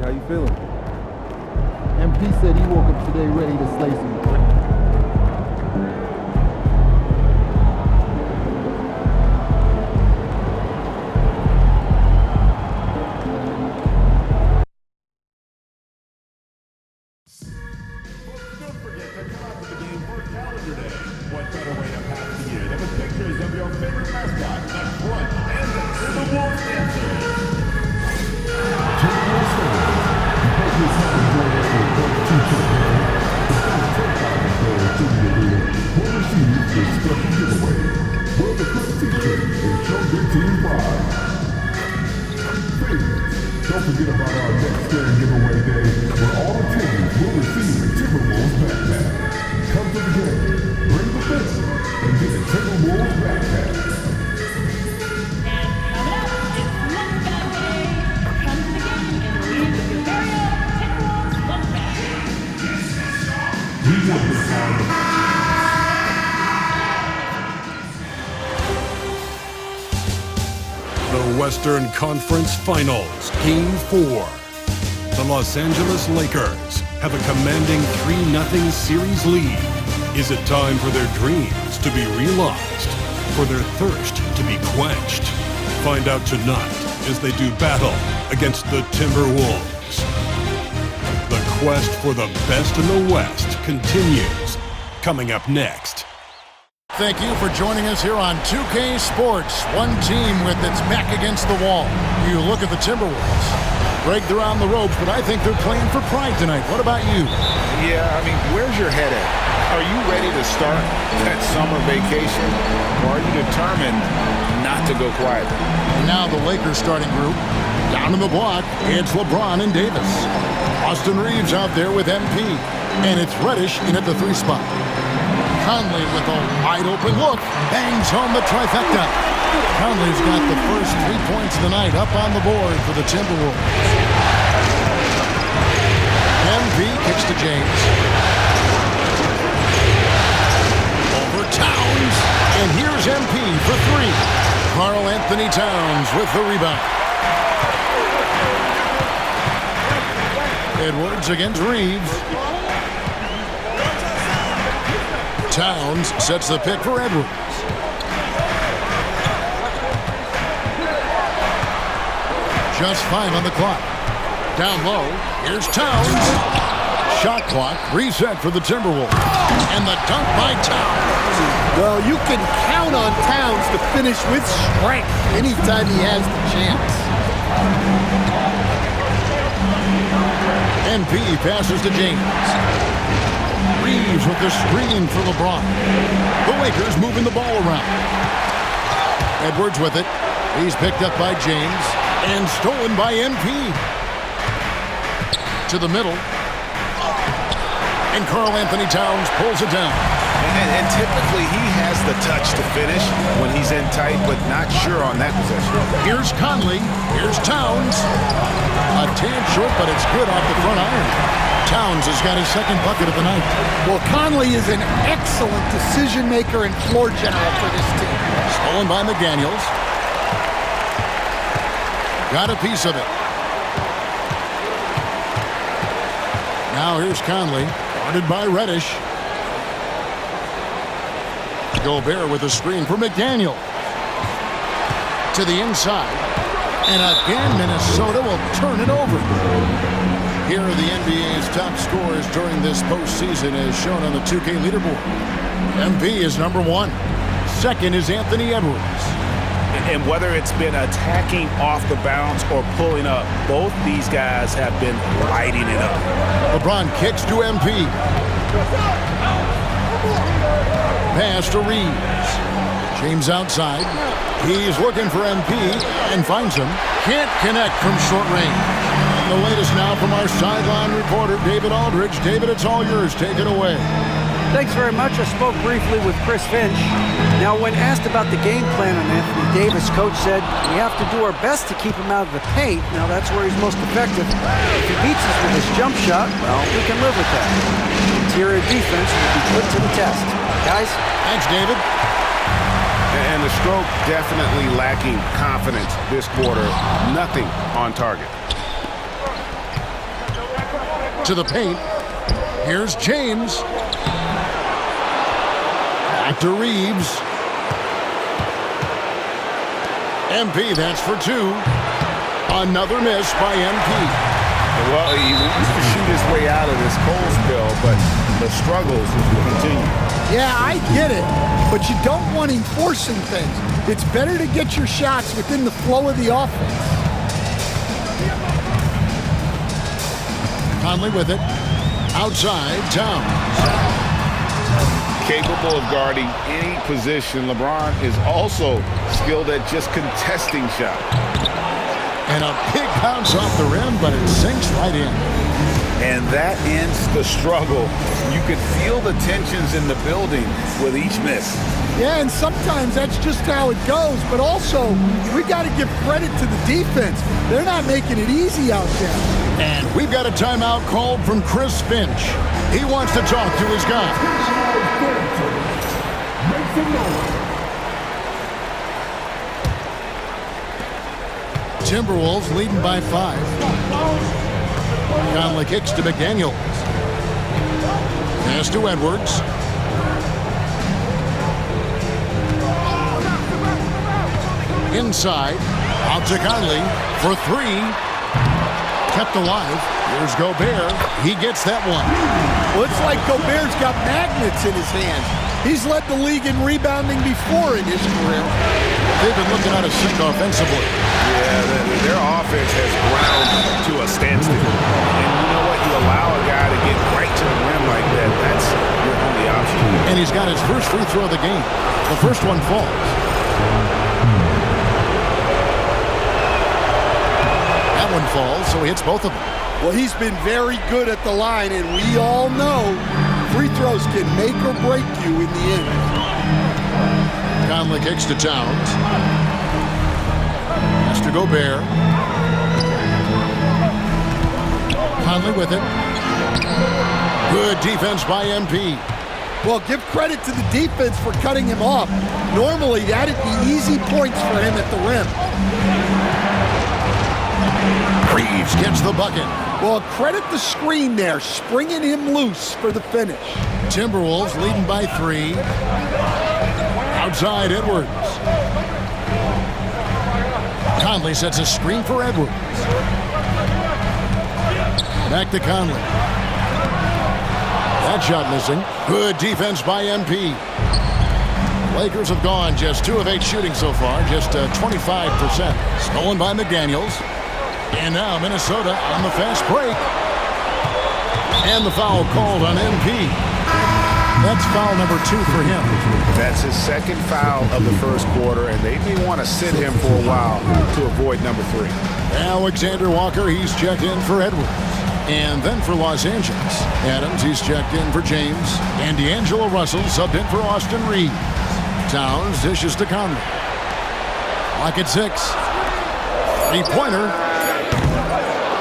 How you feeling? MP said he woke up today ready to slay some. Don't forget to come out to the game for Calendar Day. What better way to pass the year than with pictures of your favorite mascot, the Crunch and the Timberwolves dancers. Timberwolves fans, because this happens during the first two champions, the first 10,000 players to the arena will receive this special giveaway. Wear the Crunch t-shirt and show your team pride. Fans, don't forget about our next grand giveaway day, where all attendees will receive a Timberwolves backpack. Come to the game, bring the family, and get a Timberwolves backpack. Coming up, it's Lunch Bag Day. Come to the game and leave with your very own Timberwolves lunch bag. We want this honor. The Western Conference Finals, Game 4. The Los Angeles Lakers have a commanding 3-0 series lead. Is it time for their dreams to be realized? For their thirst to be quenched? Find out tonight as they do battle against the Timberwolves. The quest for the best in the West continues. Coming up next. Thank you for joining us here on 2K Sports. One team with its back against the wall. You look at the Timberwolves. Greg, they're on the ropes, but I think they're playing for pride tonight. What about you? Yeah, I mean, where's your head at? Are you ready to start that summer vacation? Or are you determined not to go quietly? Now the Lakers starting group. Down in the block, it's LeBron and Davis. Austin Reeves out there with MP. And it's Reddish in at the 3 spot. Conley with a wide-open look, bangs home the trifecta. Conley's got the first 3 points of the night up on the board for the Timberwolves. MP kicks to James. Over Towns, and here's MP for 3. Karl Anthony Towns with the rebound. Edwards against Reeves. Towns sets the pick for Edwards. Just 5 on the clock. Down low, here's Towns. Shot clock reset for the Timberwolves. And the dunk by Towns. Well, you can count on Towns to finish with strength anytime he has the chance. MP passes to James. Reeves with the screen for LeBron. The Lakers moving the ball around. Edwards with it. He's picked up by James and stolen by MP. To the middle. And Karl Anthony Towns pulls it down. And typically he has the touch to finish when he's in tight, but not sure on that possession. Here's Conley. Here's Towns. A tad short, but it's good off the front iron. Towns has got his second bucket of the night. Well, Conley is an excellent decision maker and floor general for this team. Stolen by McDaniels. Got a piece of it. Now here's Conley, guarded by Reddish. Gobert with a screen for McDaniel. To the inside. And again, Minnesota will turn it over. Here are the NBA's top scorers during this postseason as shown on the 2K leaderboard. MP is number 1. Second is Anthony Edwards. And whether it's been attacking off the bounce or pulling up, both these guys have been lighting it up. LeBron kicks to MP. Pass to Reeves. James outside. He's looking for MP and finds him. Can't connect from short range. The latest now from our sideline reporter, David Aldridge. David, it's all yours. Take it away. Thanks very much. I spoke briefly with Chris Finch. Now, when asked about the game plan on Anthony Davis, Coach said, we have to do our best to keep him out of the paint. Now, that's where he's most effective. If he beats us with his jump shot, well, we can live with that. Interior defense will be put to the test. Guys? Thanks, David. And the stroke definitely lacking confidence this quarter. Nothing on target. to the paint. Here's James. Back to Reeves. MP, that's for two. Another miss by MP. Well, he wants to shoot his way out of this cold spell, but the struggles continue. Yeah, I get it, but you don't want him forcing things. It's better to get your shots within the flow of the offense. Conley with it. Outside, Towns. Capable of guarding any position, LeBron is also skilled at just contesting shots. And a big bounce off the rim, but it sinks right in. And that ends the struggle. You could feel the tensions in the building with each miss. Yeah, and sometimes that's just how it goes, but also we got to give credit to the defense. They're not making it easy out there. And we've got a timeout called from Chris Finch. He wants to talk to his guys. Timberwolves leading by 5. Conley kicks to McDaniels. Pass to Edwards. Inside. Out to Conley for 3. Kept alive. Here's Gobert. He gets that one. Well, it's like Gobert's got magnets in his hands. He's led the league in rebounding before in his career. They've been looking out of sync offensively. Yeah, their offense has ground to a standstill. And you know what? You allow a guy to get right to the rim like that, that's your only option. And he's got his first free throw of the game. The first one falls. That one falls, so he hits both of them. Well, he's been very good at the line, and we all know free throws can make or break you in the end. Conley kicks to Towns. Has to Gobert. Conley with it. Good defense by MP. Well, give credit to the defense for cutting him off. Normally, that'd be easy points for him at the rim. Reeves gets the bucket. Well, credit the screen there, springing him loose for the finish. Timberwolves leading by 3. Outside Edwards. Conley sets a screen for Edwards. Back to Conley. That shot missing. Good defense by MP. Lakers have gone just 2 of 8 shooting so far, just 25%. Stolen by McDaniels. And now Minnesota on the fast break. And the foul called on MP. That's foul number 2 for him. That's his second foul of the first quarter, and they may want to sit him for a while to avoid number 3. Alexander Walker, he's checked in for Edwards. And then for Los Angeles, Adams, he's checked in for James. And D'Angelo Russell subbed in for Austin Reeves. Towns dishes to Conley. Clock at 6. Three-pointer.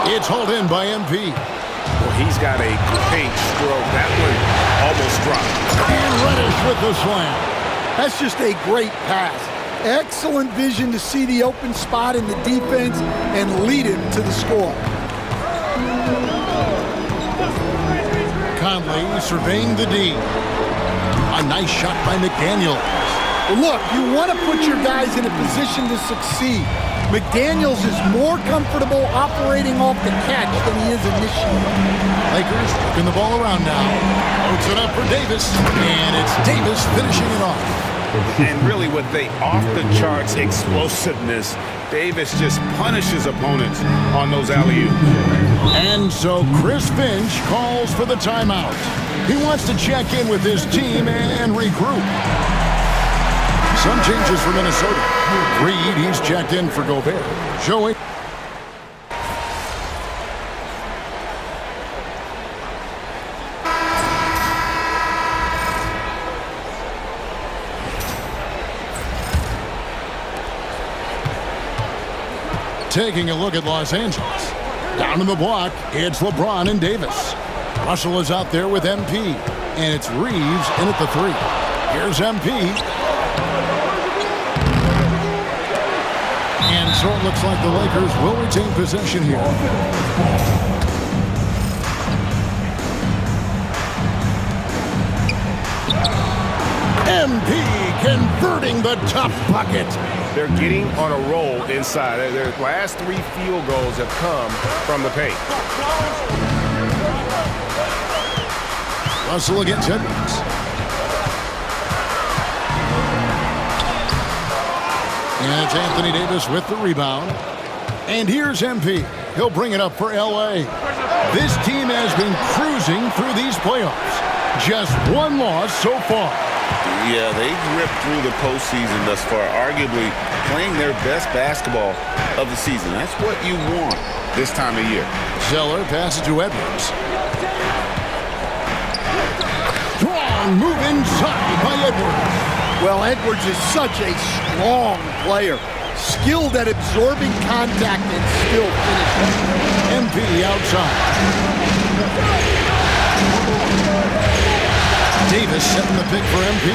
It's hauled in by MP. Well, he's got a great stroke. That one almost dropped. And Reddish with the slam. That's just a great pass. Excellent vision to see the open spot in the defense and lead him to the score. Conley surveying the D. A nice shot by McDaniels. Well, look, you want to put your guys in a position to succeed. McDaniels is more comfortable operating off the catch than he is initiating. Lakers working the ball around now. Puts it up for Davis, and it's Davis finishing it off. And really with the off-the-charts explosiveness, Davis just punishes opponents on those alley-oops. And so Chris Finch calls for the timeout. He wants to check in with his team and regroup. Some changes for Minnesota. Reed, he's checked in for Gobert. Showing. Taking a look at Los Angeles. Down in the block, it's LeBron and Davis. Russell is out there with MP. And it's Reeves in at the 3. Here's MP. And so it looks like the Lakers will retain possession here. MP converting the tough bucket. They're getting on a roll inside. Their last 3 field goals have come from the paint. Russell against Edwards. And it's Anthony Davis with the rebound. And here's MP. He'll bring it up for L.A. This team has been cruising through these playoffs. Just 1 loss so far. Yeah, they've ripped through the postseason thus far, arguably playing their best basketball of the season. That's what you want this time of year. Zeller passes to Edwards. Strong move inside by Edwards. Well, Edwards is such a strong player. Skilled at absorbing contact and still finishing. MP outside. Davis setting the pick for MP.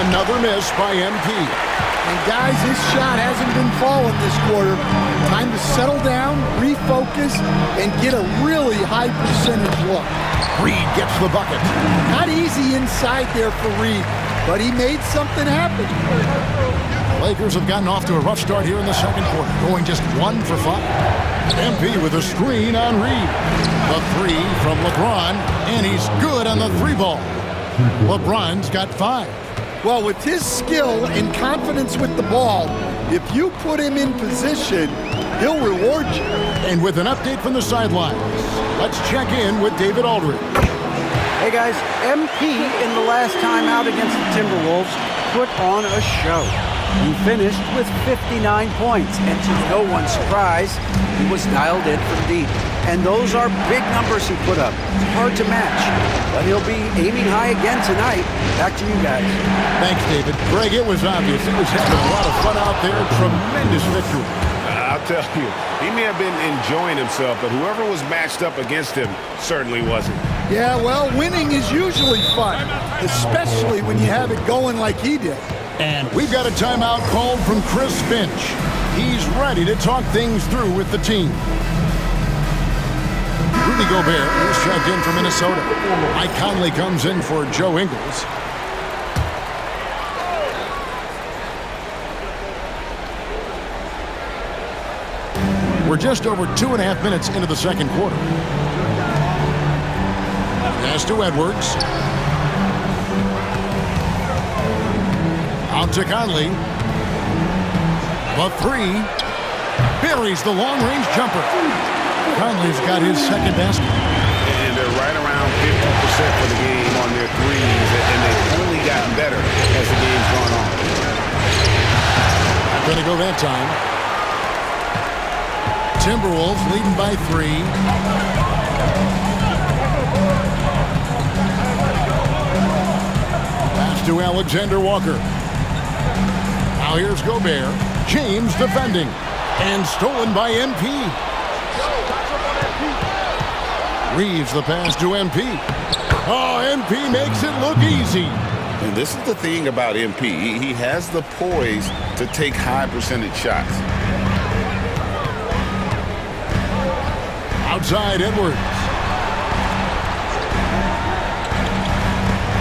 Another miss by MP. And guys, his shot hasn't been falling this quarter. Time to settle down, refocus, and get a really high percentage look. Reed gets the bucket. Not easy inside there for Reed, but he made something happen. Lakers have gotten off to a rough start here in the second quarter, going just 1 for 5. MP with a screen on Reed. The 3 from LeBron, and he's good on the 3 ball. LeBron's got 5. Well, with his skill and confidence with the ball, if you put him in position, he'll reward you. And with an update from the sidelines, let's check in with David Aldridge. Hey guys, MP in the last time out against the Timberwolves put on a show. He finished with 59 points, and to no one's surprise, he was dialed in from deep. And those are big numbers he put up. It's hard to match, but he'll be aiming high again tonight. Back to you guys. Thanks, David. Greg, it was obvious. He was having a lot of fun out there. Tremendous victory. I'll tell you, he may have been enjoying himself, but whoever was matched up against him certainly wasn't. Yeah, well, winning is usually fun, especially when you have it going like he did. And we've got a timeout called from Chris Finch. He's ready to talk things through with the team. Rudy Gobert is checked in from Minnesota. Mike Conley comes in for Joe Ingles. We're just over 2.5 minutes into the second quarter. Pass to Edwards. Out to Conley. The 3. Buries the long-range jumper. Conley's got his second basket. And they're right around 50% for the game on their threes, and they've only gotten better as the game's gone on. Not going to go that time. Timberwolves leading by 3. Pass to Alexander Walker. Now here's Gobert. James defending. And stolen by MP. Reeves the pass to MP. Oh, MP makes it look easy. And this is the thing about MP. He has the poise to take high percentage shots. Outside Edwards.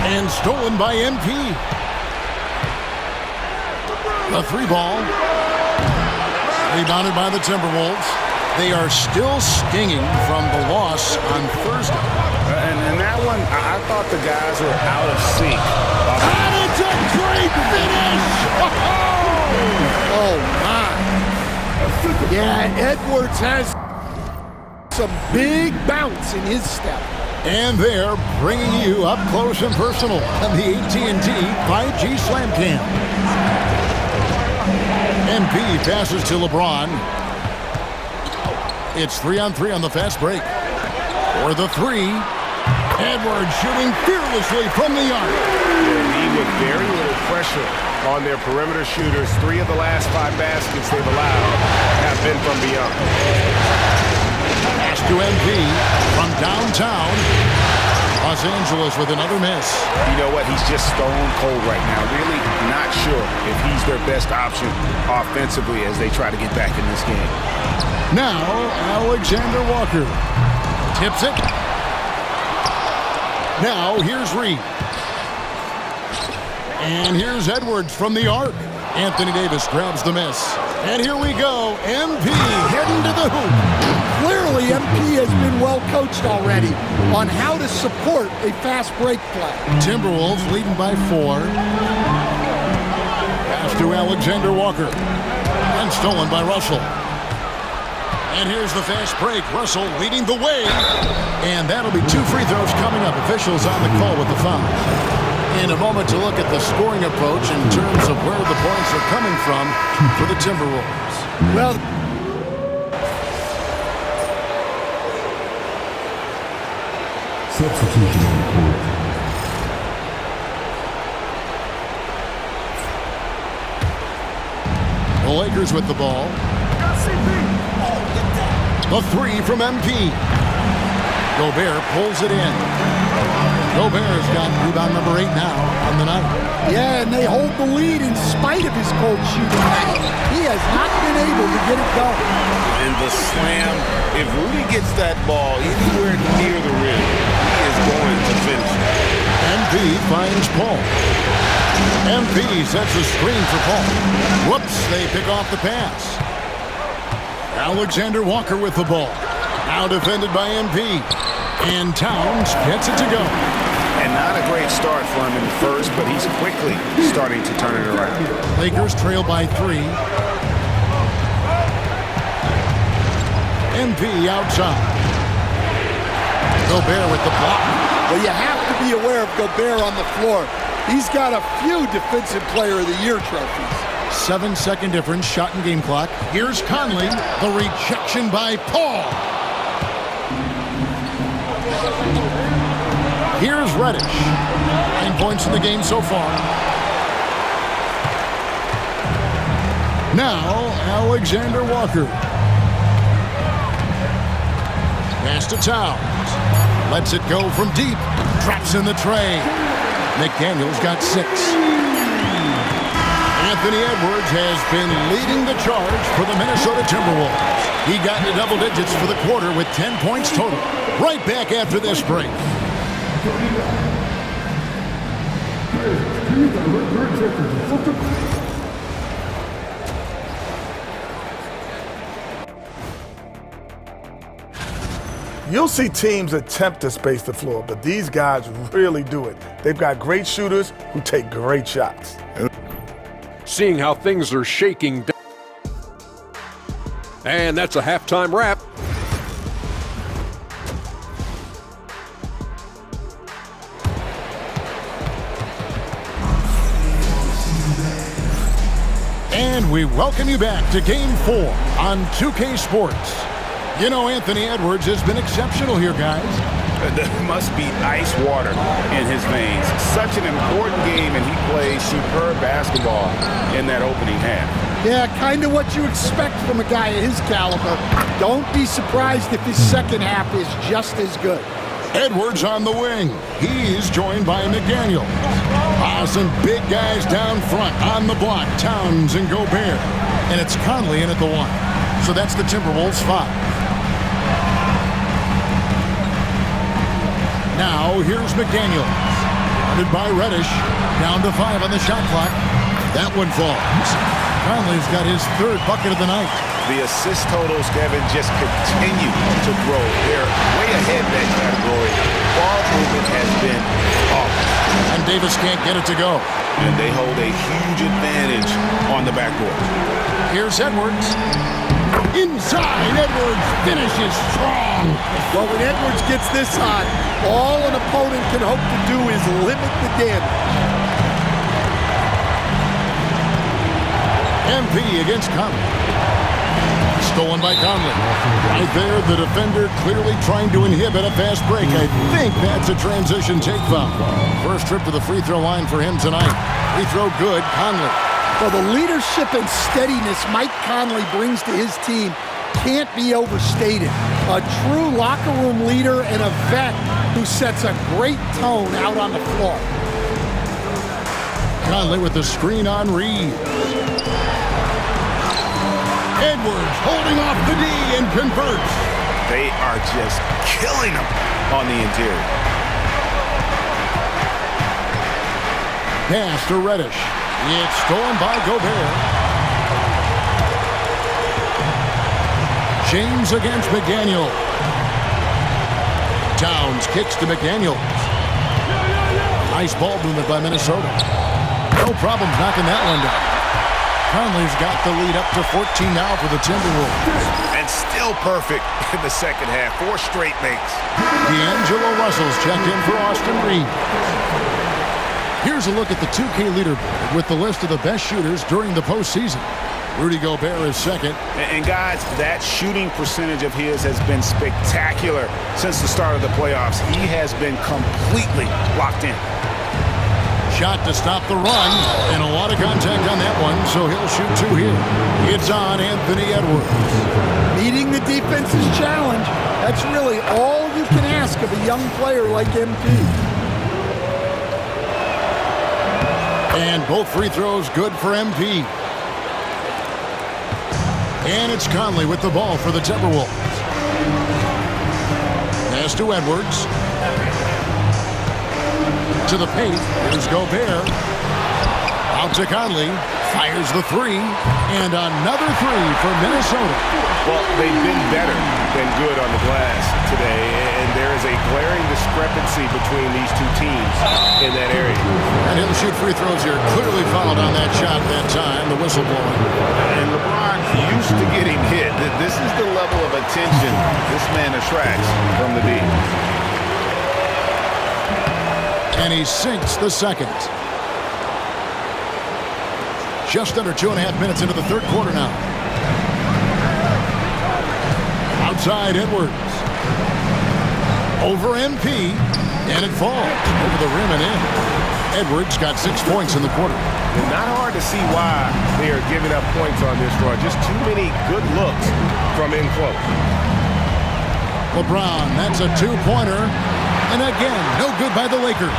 And stolen by MP. The 3 ball. Rebounded by the Timberwolves. They are still stinging from the loss on Thursday. And that one, I thought the guys were out of sync. And it's a great finish! Oh, my. Yeah, Edwards has some big bounce in his step. And they're bringing you up close and personal on the AT&T 5G Slam Cam. MP passes to LeBron. It's 3-on-3 on the fast break. For the 3, Edwards shooting fearlessly from the arc. He with very little pressure on their perimeter shooters. 3 of the last 5 baskets they've allowed have been from beyond. Pass to MP from downtown. Los Angeles with another miss. You know what? He's just stone cold right now. Really not sure if he's their best option offensively as they try to get back in this game. Now, Alexander Walker tips it. Now, here's Reed. And here's Edwards from the arc. Anthony Davis grabs the miss. And here we go. MP heading to the hoop. Clearly, MP has been well coached already on how to support a fast break play. Timberwolves leading by 4. Pass to Alexander Walker. And stolen by Russell. And here's the fast break. Russell leading the way. And that'll be 2 free throws coming up. Officials on the call with the foul. In a moment to look at the scoring approach in terms of where the points are coming from for the Timberwolves. Well, Substitution on the court. The Lakers with the ball. The 3 from MP. Gobert pulls it in. Gobert's got rebound number 8 now on the night. yeah, and they hold the lead in spite of his cold shooting night. He has not been able to get it going. And the slam, if Rudy gets that ball anywhere near the rim, he is going to finish it. MP finds Paul. MP sets a screen for Paul. Whoops, they pick off the pass. Alexander Walker with the ball. Now defended by MP. And Towns gets it to go. And not a great start for him in the first, but he's quickly starting to turn it around. Lakers trail by 3. MP outside. Gobert with the block. Well, you have to be aware of Gobert on the floor. He's got a few Defensive Player of the Year trophies. 7-second difference, shot and game clock. Here's Conley. The rejection by Paul. Here's Reddish. 9 points in the game so far. Now, Alexander Walker. Pass to Towns. Lets it go from deep. Drops in the tray. McDaniels got 6. Anthony Edwards has been leading the charge for the Minnesota Timberwolves. He got into double digits for the quarter with 10 points total. Right back after this break. You'll see teams attempt to space the floor, but these guys really do it. They've got great shooters who take great shots. Seeing how things are shaking down. And that's a halftime wrap. And we welcome you back to Game 4 on 2K Sports. You know, Anthony Edwards has been exceptional here, guys. There must be ice water in his veins. Such an important game, and he plays superb basketball in that opening half. Yeah, kind of what you expect from a guy of his caliber. Don't be surprised if his second half is just as good. Edwards on the wing. He's joined by McDaniel. Some big guys down front on the block. Towns and Gobert. And it's Conley in at the 1. So that's the Timberwolves 5. Now here's McDaniel. Guarded by Reddish. Down to 5 on the shot clock. That one falls. Conley's got his 3rd bucket of the night. The assist totals, Kevin, just continue to grow. They're way ahead in that category. Ball movement has been off. And Davis can't get it to go. And they hold a huge advantage on the backboard. Here's Edwards. Inside, Edwards finishes strong. Well, when Edwards gets this hot, all an opponent can hope to do is limit the damage. MP against Conley. Stolen by Conley. Right there, the defender clearly trying to inhibit a fast break. I think that's a transition take foul. First trip to the free throw line for him tonight. Free throw good, Conley. Well, the leadership and steadiness Mike Conley brings to his team can't be overstated. A true locker room leader and a vet who sets a great tone out on the floor. Conley with the screen on Reeves. Edwards holding off the D and converts. They are just killing them on the interior. Pass to Reddish. It's stolen by Gobert. James against McDaniel. Towns kicks to McDaniel. Nice ball movement by Minnesota. No problem knocking that one down. Conley's got the lead up to 14 now for the Timberwolves. And still perfect in the second half. 4 straight makes. D'Angelo Russell's checked in for Austin Reeves. Here's a look at the 2K leaderboard with the list of the best shooters during the postseason. Rudy Gobert is second. And guys, that shooting percentage of his has been spectacular since the start of the playoffs. He has been completely locked in. Shot to stop the run, and a lot of contact on that one, so he'll shoot 2 here. It's on Anthony Edwards. Meeting the defense's challenge, that's really all you can ask of a young player like MP. And both free throws good for MP. And it's Conley with the ball for the Timberwolves. Pass to Edwards. To the paint. Here's Gobert. Out to Conley. Fires the 3. And another 3 for Minnesota. Well, they've been better than good on the glass today, and there is a glaring discrepancy between these two teams in that area. And he'll shoot free throws here. Clearly fouled on that shot that time. The whistle blowing. And LeBron used to getting hit. This is the level of attention this man attracts from the D. And he sinks the second. Just under 2.5 minutes into the third quarter now. Outside Edwards. Over MP. And it falls over the rim and in. Edwards got 6 points in the quarter. And not hard to see why they are giving up points on this run. Just too many good looks from in close. LeBron, that's a 2-pointer. And again, no good by the Lakers.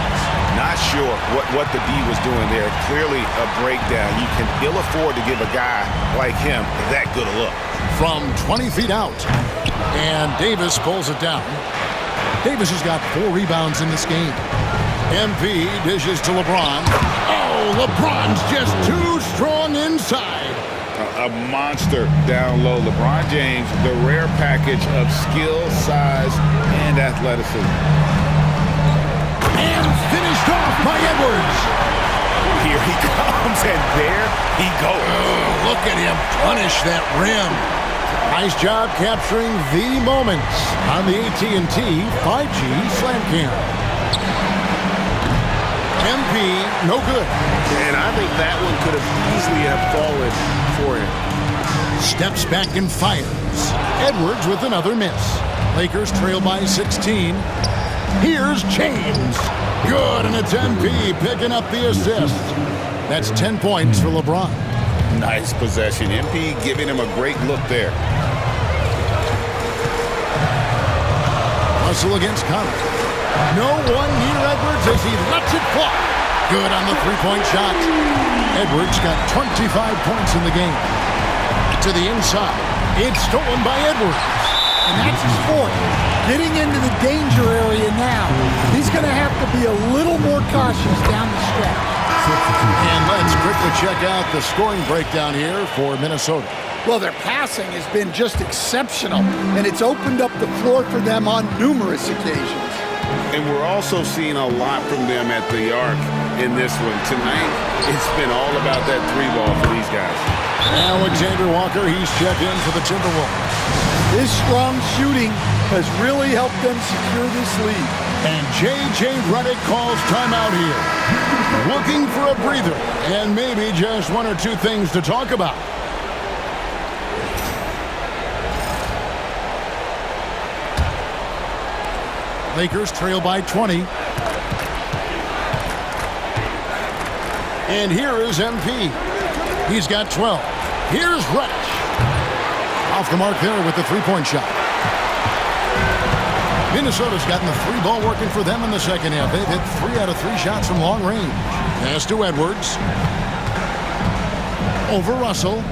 Not sure what the D was doing there. Clearly a breakdown. You can ill afford to give a guy like him that good a look. From 20 feet out. And Davis pulls it down. Davis has got 4 rebounds in this game. MP dishes to LeBron. Oh, LeBron's just too strong inside. A monster down low. LeBron James, the rare package of skill, size, and athleticism. And finished off by Edwards. Here he comes, and there he goes. Oh, look at him punish that rim. Nice job capturing the moments on the AT&T 5G Slam Cam. MP, no good. And I think that one could have easily have fallen for him. Steps back and fires. Edwards with another miss. Lakers trail by 16. Here's James. Good, and it's MP picking up the assist. That's 10 points for LeBron. Nice possession. MP giving him a great look there. Russell against Conley. No one near Edwards as he lets it fly. Good on the 3-point shot. Edwards got 25 points in the game. To the inside. It's stolen by Edwards. And that's his 4th. Getting into the danger area now. He's going to have to be a little more cautious down the stretch. And let's quickly check out the scoring breakdown here for Minnesota. Well, their passing has been just exceptional, and it's opened up the floor for them on numerous occasions. And we're also seeing a lot from them at the arc in this one. Tonight, it's been all about that 3-ball for these guys. Alexander Walker, he's checked in for the Timberwolves. His strong shooting has really helped them secure this lead. And J.J. Redick calls timeout here. Looking for a breather and maybe just 1 or 2 things to talk about. Lakers trail by 20. And here is MP. He's got 12. Here's Reddish. Off the mark there with the 3-point shot. Minnesota's gotten the 3-ball working for them in the second half. They've hit 3 out of 3 shots from long range. Pass to Edwards. Over Russell.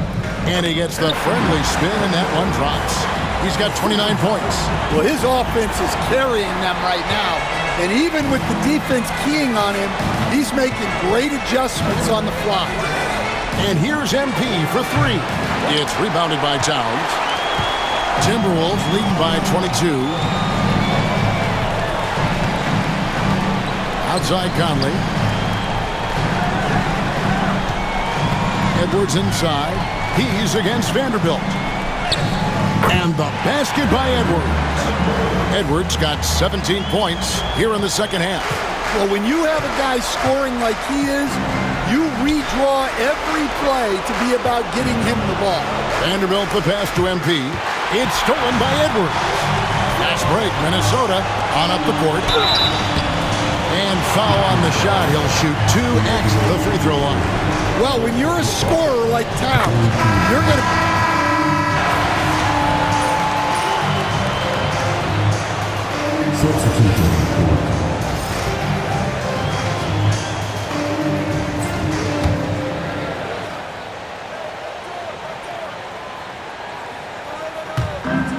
And he gets the friendly spin, and that one drops. He's got 29 points. Well, his offense is carrying them right now. And even with the defense keying on him, he's making great adjustments on the fly. And here's MP for three. It's rebounded by Towns. Timberwolves leading by 22. Outside Conley. Edwards inside. He's against Vanderbilt. And the basket by Edwards. Edwards got 17 points here in the second half. Well, when you have a guy scoring like he is, you redraw every play to be about getting him the ball. Vanderbilt the pass to MP. It's stolen by Edwards. Fast break, Minnesota on up the court. And foul on the shot. He'll shoot 2x the free throw line. Well, when you're a scorer like Towns, you're going to...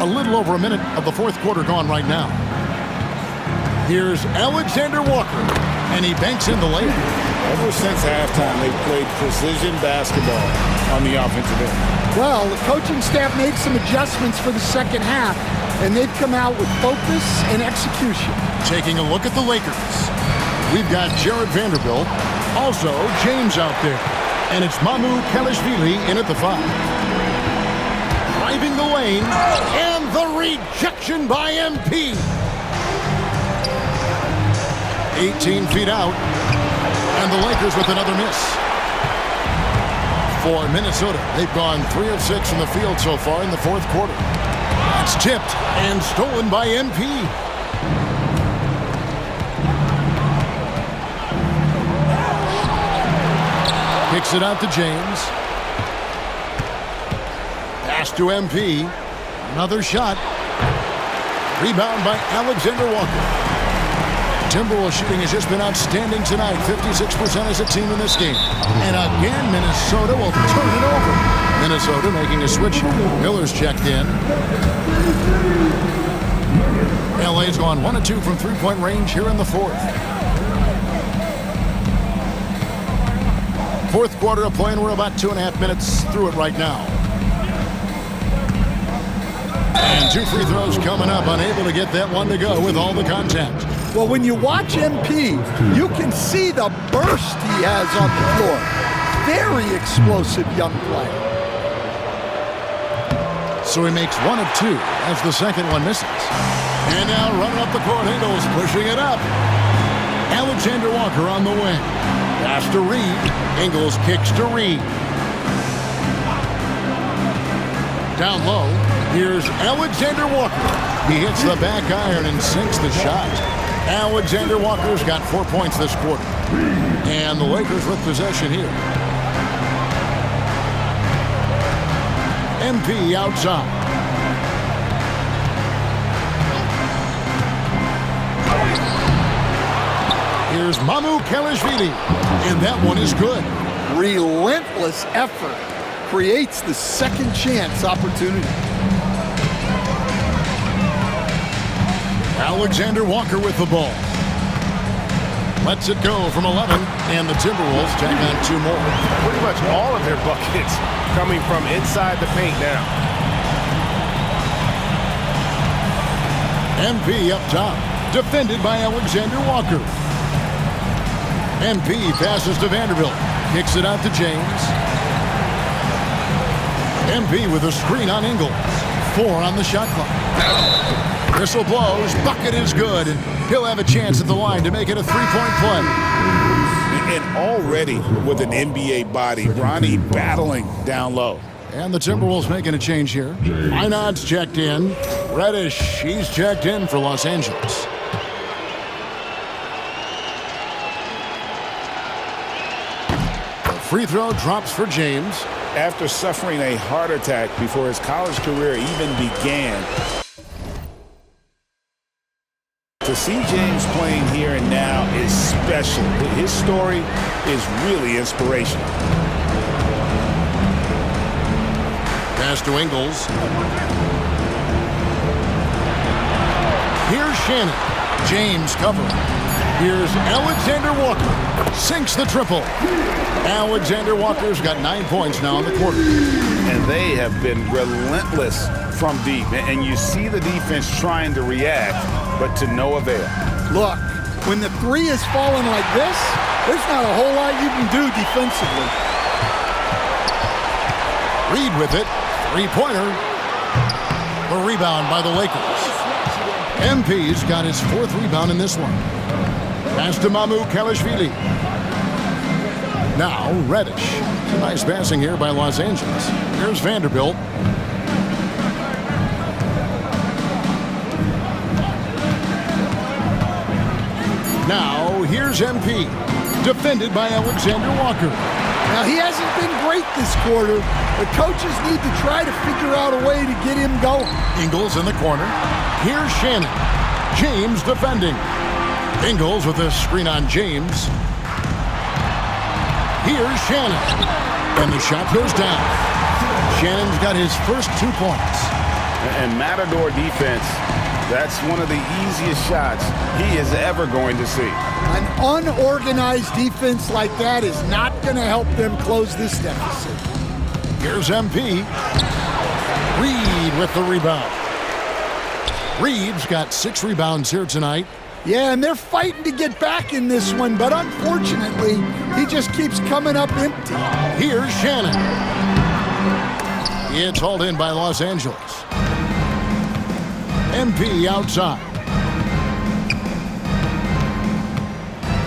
A little over a minute of the fourth quarter gone right now. Here's Alexander Walker, and he banks in the layup. Ever since halftime, they've played precision basketball on the offensive end. Well, the coaching staff made some adjustments for the second half, and they've come out with focus and execution. Taking a look at the Lakers. We've got Jared Vanderbilt, also James out there, and it's Mamu Kelishvili in at the 5. Driving the lane, and the rejection by MP. 18 feet out, and the Lakers with another miss. For Minnesota, they've gone 3 of 6 from the field so far in the fourth quarter. It's tipped and stolen by MP. Kicks it out to James. Pass to MP. Another shot. Rebound by Alexander Walker. Timberwolves shooting has just been outstanding tonight. 56% as a team in this game. And again, Minnesota will turn it over. Minnesota making a switch. Miller's checked in. LA's gone 1 of 2 from three-point range here in the fourth. Fourth quarter of play, and we're about 2.5 minutes through it right now. And 2 free throws coming up. Unable to get that one to go with all the contact. Well, when you watch MP, you can see the burst he has on the floor. Very explosive young player. So he makes 1 of 2 as the second one misses. And now running up the court, Ingles pushing it up. Alexander Walker on the wing. Pass to Reed. Ingles kicks to Reed. Down low, here's Alexander Walker. He hits the back iron and sinks the shot. Alexander Walker's got 4 points this quarter. And the Lakers with possession here. MP outside. Here's Mamu Kelishvili. And that one is good. Relentless effort creates the second chance opportunity. Alexander Walker with the ball. Lets it go from 11, and the Timberwolves tack on 2 more. Pretty much all of their buckets coming from inside the paint now. MP up top, defended by Alexander Walker. MP passes to Vanderbilt, kicks it out to James. MP with a screen on Ingles. 4 on the shot clock. Whistle blows, bucket is good, and he'll have a chance at the line to make it a 3-point play. And already with an NBA body, Ronnie battling down low. And the Timberwolves making a change here. Einad's checked in. Reddish, he's checked in for Los Angeles. The free throw drops for James. After suffering a heart attack before his college career even began, to see James playing here and now is special. His story is really inspirational. Pass to Ingles. Shannon. James covering. Here's Alexander Walker. Sinks the triple. Alexander Walker's got 9 points now in the quarter. And they have been relentless from deep. And you see the defense trying to react, but to no avail. Look, when the three is falling like this, there's not a whole lot you can do defensively. Reed with it. Three-pointer. The rebound by the Lakers. MP's got his 4th rebound in this one. Pass to Mamu Kalashvili. Now Reddish. Nice passing here by Los Angeles. Here's Vanderbilt. Now here's MP. Defended by Alexander Walker. Now, he hasn't been great this quarter. The coaches need to try to figure out a way to get him going. Ingles in the corner. Here's Shannon. James defending. Ingles with a screen on James. Here's Shannon. And the shot goes down. Shannon's got his first 2 points. And Matador defense, that's one of the easiest shots he is ever going to see. An unorganized defense like that is not going to help them close this deficit. Here's MP. Reed with the rebound. Reed's got 6 rebounds here tonight. Yeah, and they're fighting to get back in this one, but unfortunately, he just keeps coming up empty. Here's Shannon. It's hauled in by Los Angeles. MP outside.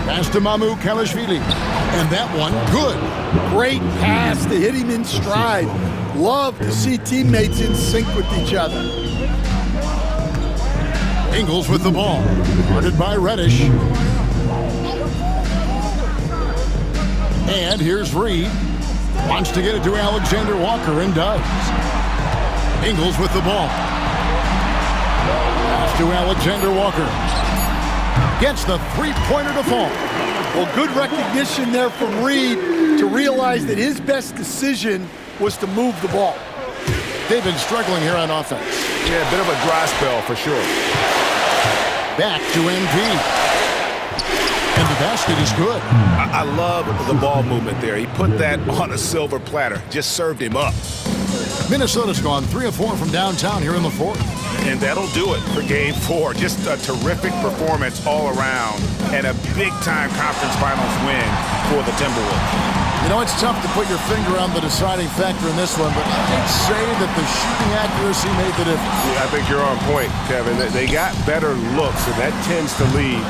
Pass to Mamu Kalashvili. And that one, good. Great pass to hit him in stride. Love to see teammates in sync with each other. Ingles with the ball. Guarded by Reddish. And here's Reed. Wants to get it to Alexander Walker and does. Ingles with the ball. Pass to Alexander Walker. Gets the three-pointer to fall. Well, good recognition there from Reed to realize that his best decision was to move the ball. They've been struggling here on offense. Yeah, a bit of a dry spell for sure. Back to MP. And the basket is good. I love the ball movement there. He put that on a silver platter. Just served him up. Minnesota's gone 3 of 4 from downtown here in the fourth. And that'll do it for Game 4. Just a terrific performance all around and a big-time conference finals win for the Timberwolves. You know, it's tough to put your finger on the deciding factor in this one, but I'd say that the shooting accuracy made the difference. Yeah, I think you're on point, Kevin. They got better looks, and that tends to lead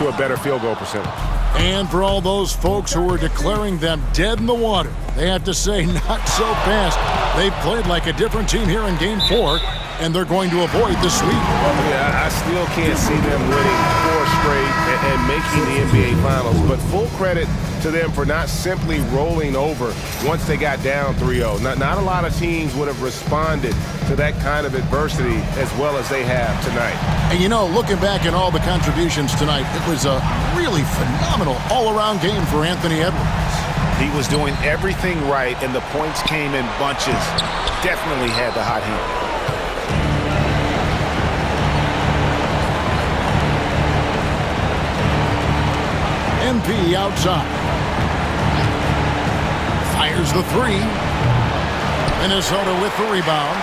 to a better field goal percentage. And for all those folks who were declaring them dead in the water, they have to say not so fast. They've played like a different team here in Game 4, and they're going to avoid the sweep. Yeah, I still can't see them winning 4 straight and making the NBA Finals, but full credit to them for not simply rolling over once they got down 3-0. Not a lot of teams would have responded to that kind of adversity as well as they have tonight. And you know, looking back at all the contributions tonight, it was a really phenomenal all-around game for Anthony Edwards. He was doing everything right, and the points came in bunches. Definitely had the hot hand. MP outside. Fires the 3. Minnesota with the rebound.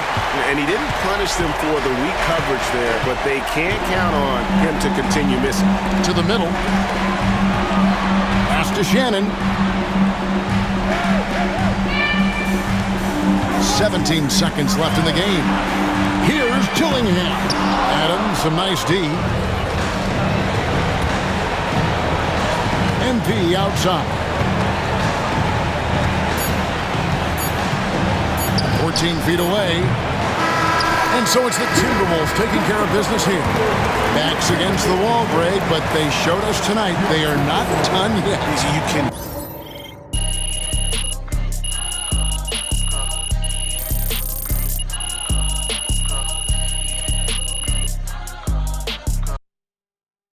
And he didn't punish them for the weak coverage there, but they can't count on him to continue missing. To the middle. Pass to Shannon. 17 seconds left in the game. Here's Dillingham. Adams, some nice D. MP outside. 14 feet away. And so it's the Timberwolves taking care of business here. Backs against the wall, Greg, but they showed us tonight they are not done yet. You can